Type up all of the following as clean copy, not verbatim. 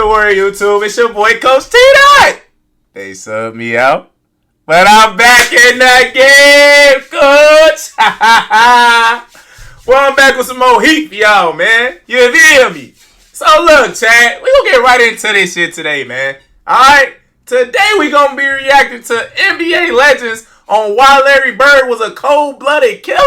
the word, YouTube? It's your boy, Coach TDOT. They subbed me out, but I'm back in the game, Coach. Well, I'm back with some more heat for y'all, man. You feel me? So look, chat, we gonna get right into this shit today, man. Alright? Today we gonna be reacting to NBA legends on why Larry Bird was a cold-blooded killer.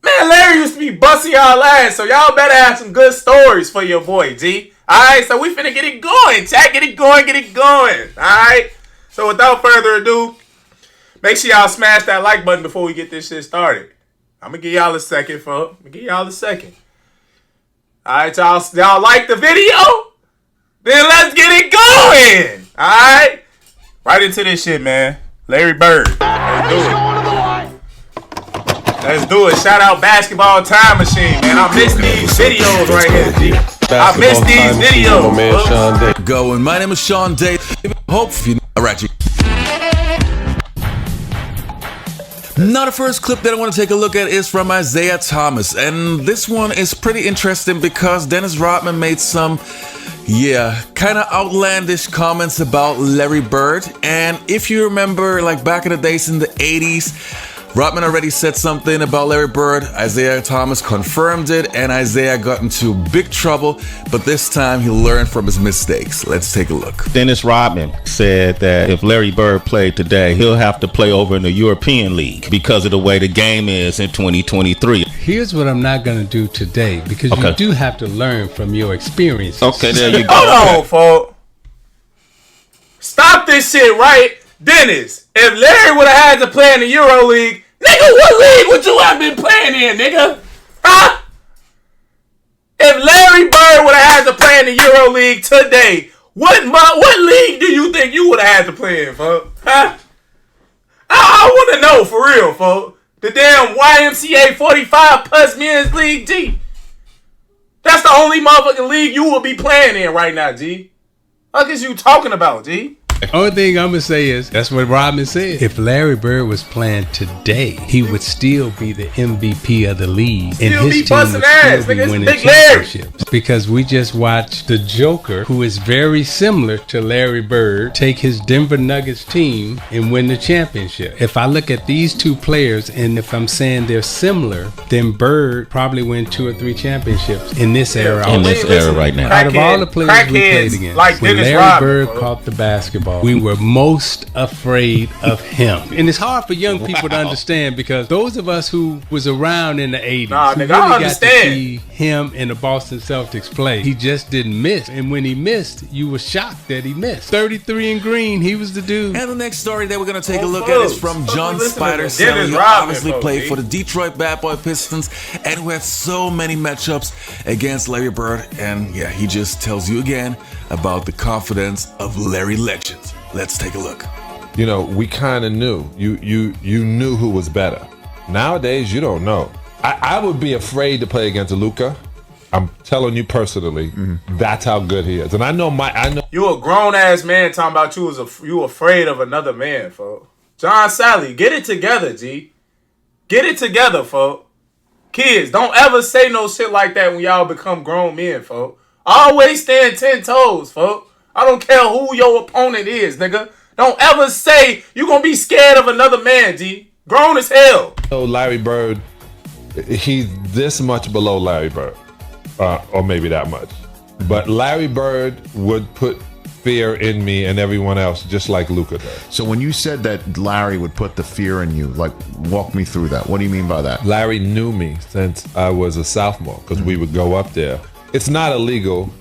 Man, Larry used to be busting y'all ass, so y'all better have some good stories for your boy, G. Alright, so we finna get it going, chat. Get it going. Alright? So without further ado, make sure y'all smash that like button before we get this shit started. I'm gonna give y'all a second, folks. Alright, y'all like the video? Then let's get it going! Alright? Right into this shit, man. Larry Bird. Let's do it. Shout out Basketball Time Machine, man. I miss these videos right here, G. I miss these videos. My man Sean Day. Going. My name is Sean Day. Hope you alright, G. Now the first clip that I want to take a look at is from Isaiah Thomas, and this one is pretty interesting because Dennis Rodman made some kind of outlandish comments about Larry Bird. And if you remember, like back in the days in the 80s, Rodman already said something about Larry Bird. Isaiah Thomas confirmed it, and Isaiah got into big trouble, but this time he learned from his mistakes. Let's take a look. Dennis Rodman said that if Larry Bird played today, he'll have to play over in the European League because of the way the game is in 2023. Here's what I'm not going to do today, because you do have to learn from your experiences. Okay, there you go. Hold on, folks. Stop this shit, right? Dennis, if Larry would have had to play in the Euro League, nigga, what league would you have been playing in, nigga? Huh? If Larry Bird would have had to play in the Euro League today, what league do you think you would have had to play in, folks? Huh? I want to know, for real, folks. The damn YMCA 45 plus men's league, G. That's the only motherfucking league you will be playing in right now, G. What is you talking about, G? Only thing I'm going to say is, that's what Rodman said. If Larry Bird was playing today, he would still be the MVP of the league. And his team would still be winning championships. Because we just watched the Joker, who is very similar to Larry Bird, take his Denver Nuggets team and win the championship. If I look at these two players, and if I'm saying they're similar, then Bird probably win 2 or 3 championships in this era. In this era right now. Out of all the players we played against, like when Larry Bird caught the basketball, we were most afraid of him. And it's hard for young people to understand, because those of us who was around in the 80s, who really got to see him and the Boston Celtics play, he just didn't miss. And when he missed, you were shocked that he missed. 33 and green, he was the dude. And the next story that we're going to take a look at is from John Spider Salley, who obviously played for the Detroit Bad Boy Pistons and who had so many matchups against Larry Bird. And yeah, he just tells you again about the confidence of Larry Legend. Let's take a look. You know, we kind of knew. You knew who was better. Nowadays, you don't know. I would be afraid to play against Luka. I'm telling you personally, that's how good he is. And I know you a grown ass man talking about you afraid of another man, folks. John Salley, get it together, G. Get it together, folks. Kids, don't ever say no shit like that when y'all become grown men, folks. Always stand 10 toes, folks. I don't care who your opponent is, nigga. Don't ever say you gonna be scared of another man, G. Grown as hell. So Larry Bird, he's this much below Larry Bird. Or maybe that much. But Larry Bird would put fear in me and everyone else just like Luka does. So when you said that Larry would put the fear in you, like, walk me through that. What do you mean by that? Larry knew me since I was a sophomore, because we would go up there. It's not illegal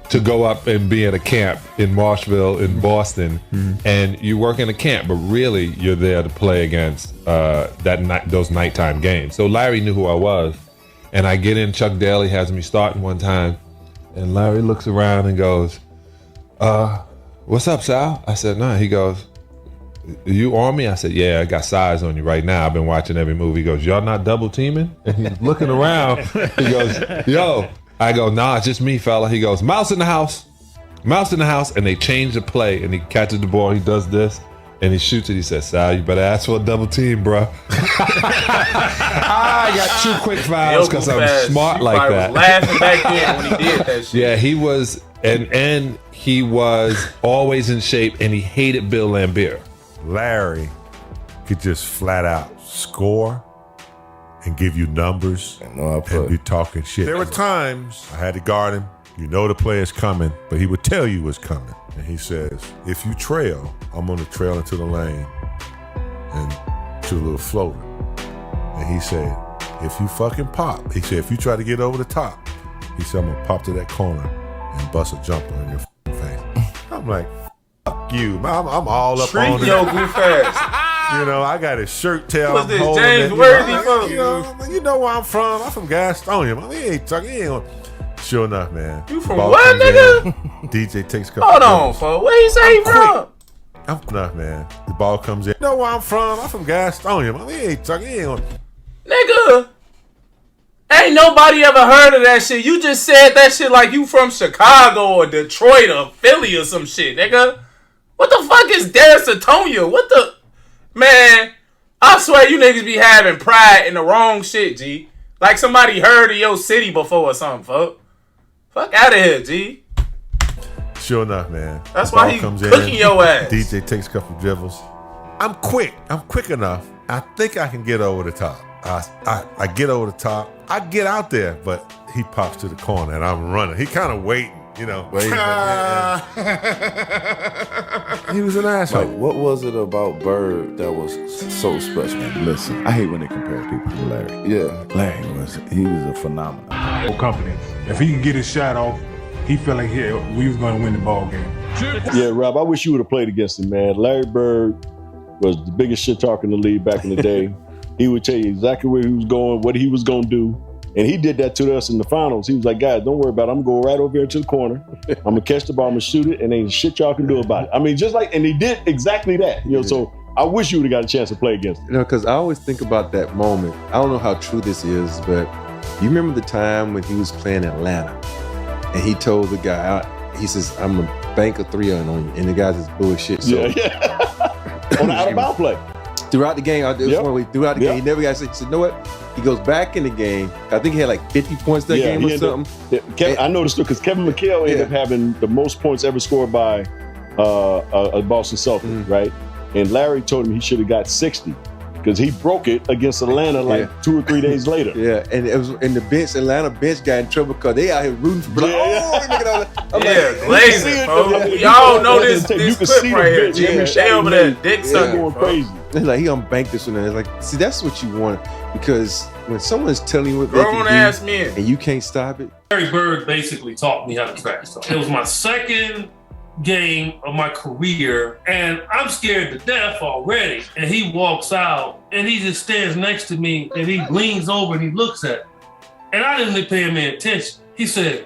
to go up and be in a camp in Marshville, in Boston, and you work in a camp, but really you're there to play against those nighttime games. So Larry knew who I was, and I get in, Chuck Daly has me starting one time, and Larry looks around and goes, what's up, Sal? I said, nah. He goes, you on me? I said, yeah, I got size on you right now. I've been watching every movie. He goes, y'all not double teaming? And he's looking around. He goes, yo. I go, nah, it's just me, fella. He goes, mouse in the house. And they change the play, and he catches the ball. He does this, And he shoots it. He says, Sal, you better ask for a double team, bro. I got 2 quick fouls because I'm smart like that. Was laughing back then when he did that shit. Yeah, he was, and he was always in shape, and he hated Bill Laimbeer. Larry could just flat out score and give you numbers and be talking shit. There were times I had to guard him. You know the player's coming, but he would tell you what's coming. And he says, if you trail, I'm going to trail into the lane and shoot a little floater. And he said, if you fucking pop, he said, if you try to get over the top, he said, I'm going to pop to that corner and bust a jumper in your face. I'm like, fuck you. I'm all up on it. Yo, goof ass. You know, I got his shirt tail. What's this, James Worthy from? You know where I'm from. I'm from Gastonia. Man, he ain't talking. Sure enough, man. You from what, nigga? DJ takes a couple. Hold on, folks. Where he say he from? I'm enough, man. The ball comes in. You know where I'm from? I'm from Gastonia. Man, he ain't talking. Nigga, ain't nobody ever heard of that shit. You just said that shit like you from Chicago or Detroit or Philly or some shit, nigga. What the fuck is Darasatonia? What the... Man, I swear you niggas be having pride in the wrong shit, G. Like somebody heard of your city before or something, fuck. Fuck out of here, G. Sure enough, man. That's why he cooking your ass. DJ takes a couple dribbles. I'm quick. I'm quick enough. I think I can get over the top. I get over the top. I get out there, but he pops to the corner and I'm running. He kind of waiting, you know. He was an asshole. Like, what was it about Bird that was so special? Listen, I hate when they compare people to Larry. Yeah, Larry was a phenomenon. Company. If he could get his shot off, he felt like we was going to win the ball game. Yeah, Rob, I wish you would have played against him, man. Larry Bird was the biggest shit talker in the league back in the day. He would tell you exactly where he was going, what he was going to do. And he did that to us in the finals. He was like, guys, don't worry about it. I'm going to go right over here to the corner. I'm going to catch the ball, I'm going to shoot it, and ain't shit y'all can do about it. I mean, just like, and he did exactly that. You know, so I wish you would have got a chance to play against him. You know, because I always think about that moment. I don't know how true this is, but you remember the time when he was playing Atlanta and he told the guy, he says, I'm going to bank a 3-on you. And the guy says, bullshit. So, On the out-of-bounds play. Throughout the game, throughout the game, he never got sick. He said, you know what? He goes back in the game. I think he had like 50 points that game or something. I noticed it because Kevin McHale ended up having the most points ever scored by a Boston Celtic, right? And Larry told him he should have got 60 because he broke it against Atlanta like 2 or 3 days later. Yeah, and it was in the bench. Atlanta bench got in trouble because they out here rooting for glazing, folks. Y'all know this clip right here. They over there dick sucking, going crazy. It's like he unbanked this one. It's like, see, that's what you want because when someone's telling you what they can do and you can't stop it. Larry Bird basically taught me how to trash talk. It was my second game of my career, and I'm scared to death already. And he walks out, and he just stands next to me, and he leans over and he looks at me. And I didn't pay him any attention. He said,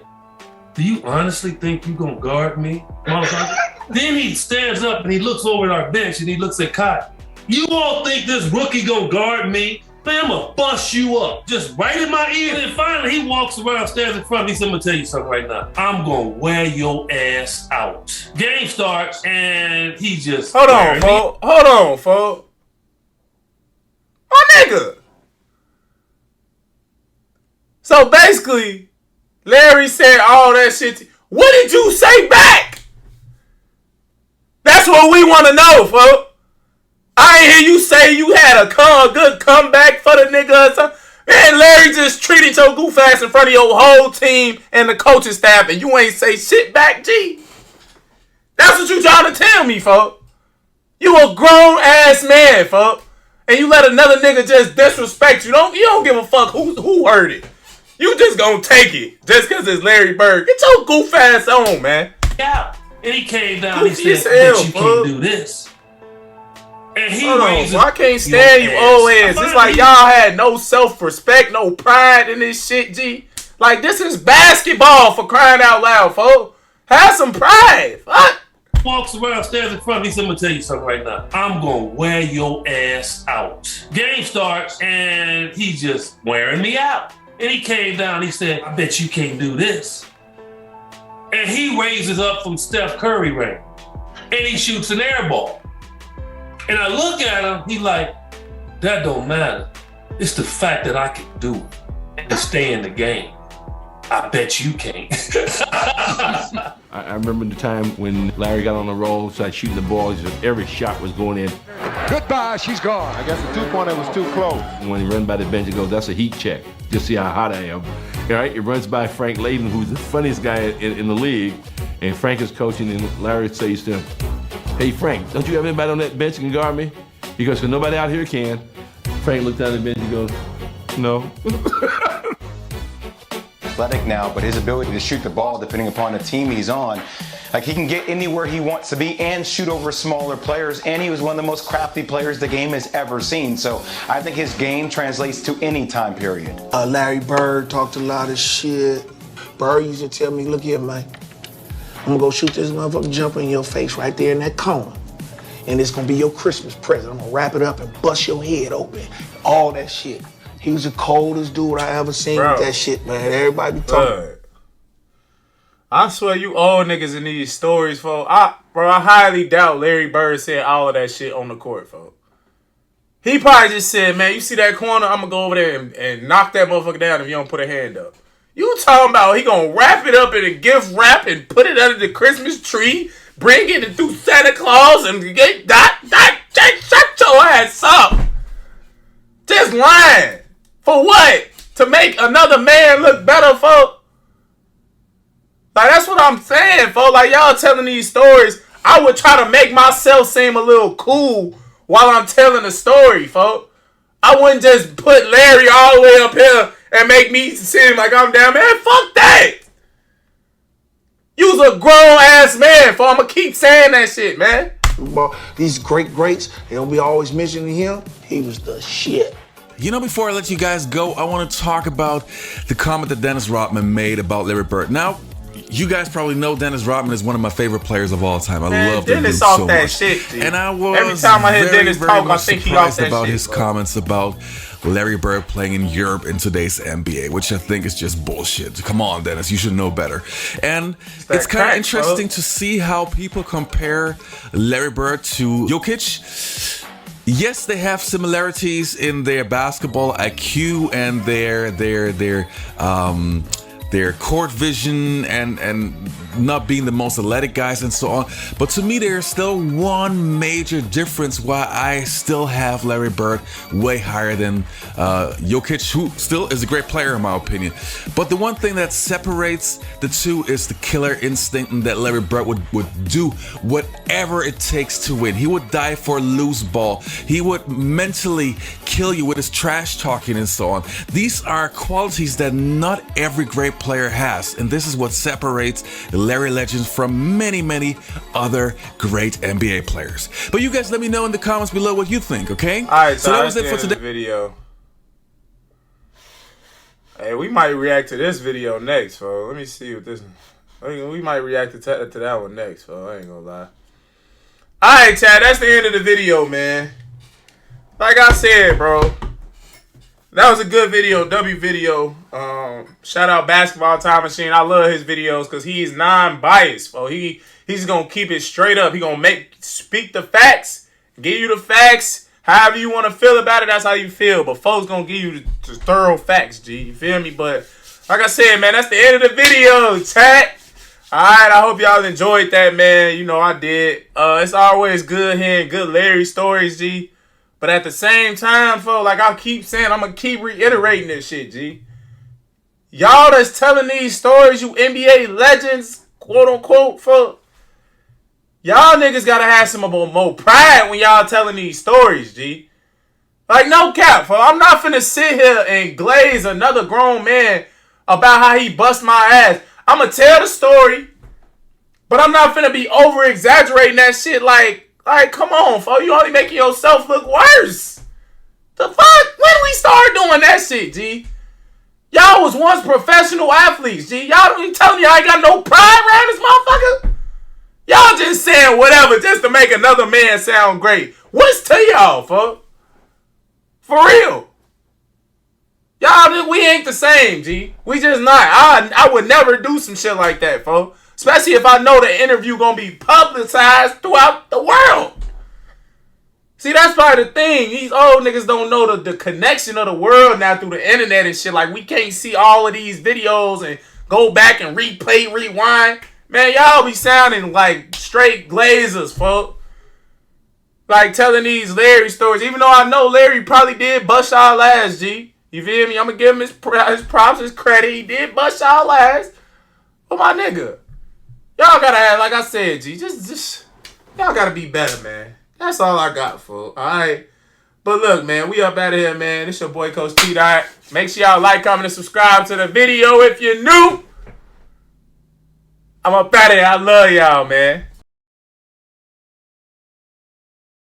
do you honestly think you gonna guard me, motherfucker? Then he stands up and he looks over at our bench and he looks at Cotton. You all think this rookie gonna guard me? Man, I'm gonna bust you up. Just right in my ear. And then finally he walks around, stands in front of me. He said, I'm gonna tell you something right now. I'm gonna wear your ass out. Game starts and he just... Hold on, folks. My nigga. So basically, Larry said all that shit. What did you say back? That's what we want to know, folks. I ain't hear you say you had a good comeback for the nigga or something. Man, Larry just treated your goof ass in front of your whole team and the coaching staff and you ain't say shit back, G. That's what you trying to tell me, folks. You a grown ass man, folks. And you let another nigga just disrespect you. You don't give a fuck who heard it. You just gonna take it just because it's Larry Bird. Get your goof ass on, man. Yeah. And he came down and he said, but you can't do this. And he I can't stand you old ass. It's like y'all had no self-respect, no pride in this shit, G. Like, this is basketball for crying out loud, folks. Have some pride. Fuck. Walks around, stands in front of me. He said, I'm gonna tell you something right now. I'm gonna wear your ass out. Game starts and he's just wearing me out. And he came down, he said, I bet you can't do this. And he raises up from Steph Curry range. And he shoots an air ball. And I look at him, he like, that don't matter. It's the fact that I can do it and stay in the game. I bet you can't. I remember the time when Larry got on the roll, started shooting the balls, every shot was going in. Goodbye, she's gone. I guess the 2-pointer was too close. When he ran by the bench, he goes, that's a heat check. Just see how hot I am. All right, it runs by Frank Layden, who's the funniest guy in the league. And Frank is coaching, and Larry says to him, hey, Frank, don't you have anybody on that bench that can guard me? He goes, because nobody out here can. Frank looked down at the bench and goes, no. Athletic now, but his ability to shoot the ball, depending upon the team he's on, like he can get anywhere he wants to be and shoot over smaller players, and he was one of the most crafty players the game has ever seen. So I think his game translates to any time period. Larry Bird talked a lot of shit. Bird used to tell me, look here, man, I'm gonna go shoot this motherfucking jumper in your face right there in that corner. And it's gonna be your Christmas present. I'm gonna wrap it up and bust your head open. All that shit. He was the coldest dude I ever seen with that shit, man. Everybody be talking. I swear you old niggas in these stories, folks. I highly doubt Larry Bird said all of that shit on the court, folks. He probably just said, man, you see that corner? I'm going to go over there and knock that motherfucker down if you don't put a hand up. You talking about he going to wrap it up in a gift wrap and put it under the Christmas tree, bring it through Santa Claus and get shut your ass up. Just lying. For what? To make another man look better, folks? Like, that's what I'm saying, folks. Like, y'all telling these stories, I would try to make myself seem a little cool while I'm telling the story, folks. I wouldn't just put Larry all the way up here and make me seem like I'm down, man. Fuck that. You's a grown-ass man, folks. I'm going to keep saying that shit, man. These greats, they don't be always mentioning him. He was the shit. You know, before I let you guys go, I want to talk about the comment that Dennis Rodman made about Larry Bird. Now, you guys probably know Dennis Rodman is one of my favorite players of all time. I love Dennis off so that much. shit, dude. And I was every time I hear Dennis talk, I think he off that about shit, his bro. comments about Larry Bird playing in Europe in today's NBA, which I think is just bullshit. Come on, Dennis, you should know better. And it's kind of interesting to see how people compare Larry Bird to Jokic. Yes, they have similarities in their basketball IQ and their court vision and not being the most athletic guys and so on. But to me, there's still one major difference why I still have Larry Bird way higher than Jokic, who still is a great player in my opinion. But the one thing that separates the two is the killer instinct, and that Larry Bird would do whatever it takes to win. He would die for a loose ball. He would mentally kill you with his trash talking and so on. These are qualities that not every great player has, and this is what separates Larry Legend from many, many other great NBA players. But you guys let me know in the comments below what you think, okay? Alright, so that was it for today's video. Hey, we might react to this video next, folks. Let me see what this... We might react to that one next, folks. I ain't gonna lie. Alright, Chad, that's the end of the video, man. Like I said, bro, that was a good video, W video. Shout out Basketball Time Machine. I love his videos because he's non-biased. He's gonna keep it straight up. He gonna speak the facts, give you the facts. However you want to feel about it, that's how you feel. But folks gonna give you the thorough facts, G. You feel me? But like I said, man, that's the end of the video, chat. Alright, I hope y'all enjoyed that, man. You know I did. It's always good hearing good Larry stories, G. But at the same time, folks, like I keep saying, I'm going to keep reiterating this shit, G. Y'all that's telling these stories, you NBA legends, quote unquote, folks, y'all niggas got to have some more pride when y'all telling these stories, G. Like, no cap, folks. I'm not finna sit here and glaze another grown man about how he bust my ass. I'm going to tell the story, but I'm not finna be over-exaggerating that shit like, come on, folks. You only making yourself look worse. The fuck? When we start doing that shit, G? Y'all was once professional athletes, G. Y'all ain't telling me I ain't got no pride around this motherfucker? Y'all just saying whatever just to make another man sound great. What's to y'all, folks? For real. Y'all, we ain't the same, G. We just not. I would never do some shit like that, folks. Especially if I know the interview gonna be publicized throughout the world. See, that's probably the thing. These old niggas don't know the connection of the world now through the internet and shit. Like, we can't see all of these videos and go back and replay, rewind. Man, y'all be sounding like straight glazers, folks. Like, telling these Larry stories. Even though I know Larry probably did bust y'all ass, G. You feel me? I'm going to give him his props, his credit. He did bust y'all ass. But my nigga, y'all got to have, like I said, G, just y'all got to be better, man. That's all I got, folks. All right. But look, man, we up out of here, man. This your boy, Coach TDOT. Make sure y'all like, comment, and subscribe to the video if you're new. I'm up out of here. I love y'all, man.